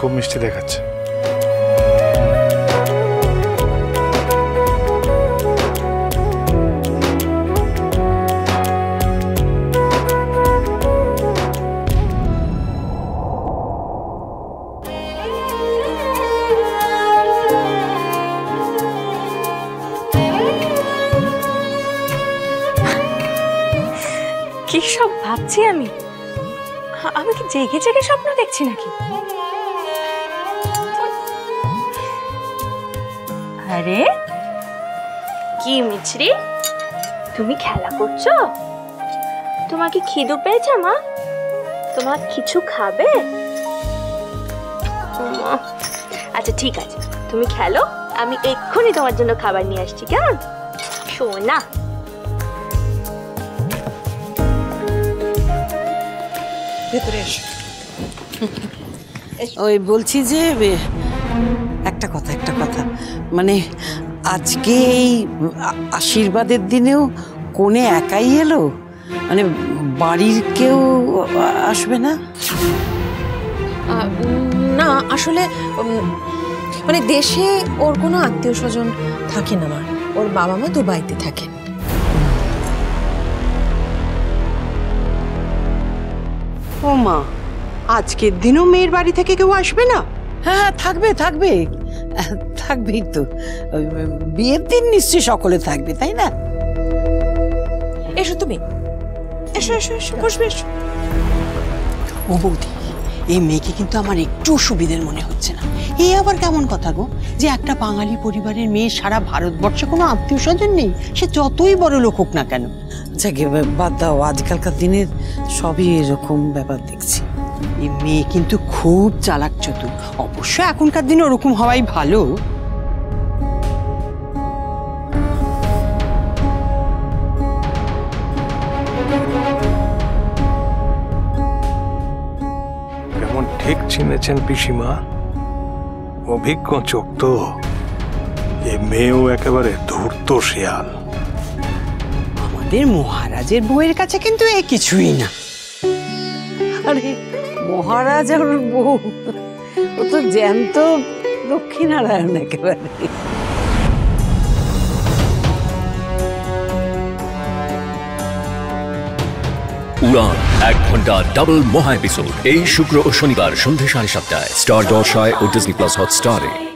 খুব মিষ্টি দেখাচ্ছে। কি সব ভাবছি আমি? আমি কি জেগে জেগে স্বপ্ন দেখছি নাকি? আরে কি মিছরি, তুমি খেলা করছো? তোমার কি খিদে পেয়েছে মা? তোমার কিছু খাবে? আচ্ছা ঠিক আছে, তুমি খেলো, আমি এক্ষুনি তোমার জন্য খাবার নিয়ে আসছি, কেমন সোনা? ভেতরে এসো। ওই বলছি যে একটা কথা মানে আজকে এই আশীর্বাদের দিনেও কোণে একাই এলো, মানে বাড়ির কেউ আসবে না? না আসলে মানে দেশে ওর কোনো আত্মীয় স্বজন থাকে না, মা ওর বাবা মা দুবাইতে থাকেন। ও মা, আজকের দিনও মেয়ের বাড়ি থেকে কেউ আসবে না? হ্যাঁ থাকবেই তো, বিয়ের দিন নিশ্চয়ই সকলে থাকবে, তাই না? এসো তুমি, এসো এসো এসো, বসবে এসো। ও বৌদি, এই মেয়েকে কিন্তু আমার একটু সুবিধের মনে হচ্ছে না। এই আবার কেমন কথা গো, যে একটা বাঙালি পরিবারের মেয়ে সারা ভারতবর্ষে কোনো আত্মীয় স্বজন নেই, সে যতই বড় লোক হোক না কেন। আচ্ছা বাদ দাও, আজকালকার দিনের সবই এরকম ব্যাপার দেখছি। এই মেয়ে কিন্তু খুব চালাক চতুর, অবশ্য এখনকার দিনে ওরকম হওয়াই ভালো। এমন ঠিক চিনেছেন পিসিমা, অভিজ্ঞ চোখ তো। এ মেয়েও একেবারে ধূর্ত শিয়াল। আমাদের মহারাজের বউয়ের কাছে কিন্তু এ কিছুই না। আরে মহারাজ আর বউ, ও তো জ্যান্ত লক্ষ্মীনারায়ণ একেবারে। উড়ান 1 ঘন্টা ডাবল মহা এপিসোড এই শুক্র ও শনিবার সন্ধ্যে 7:30টায় স্টার জলসায় ও ডিজনি প্লাস হটস্টারে।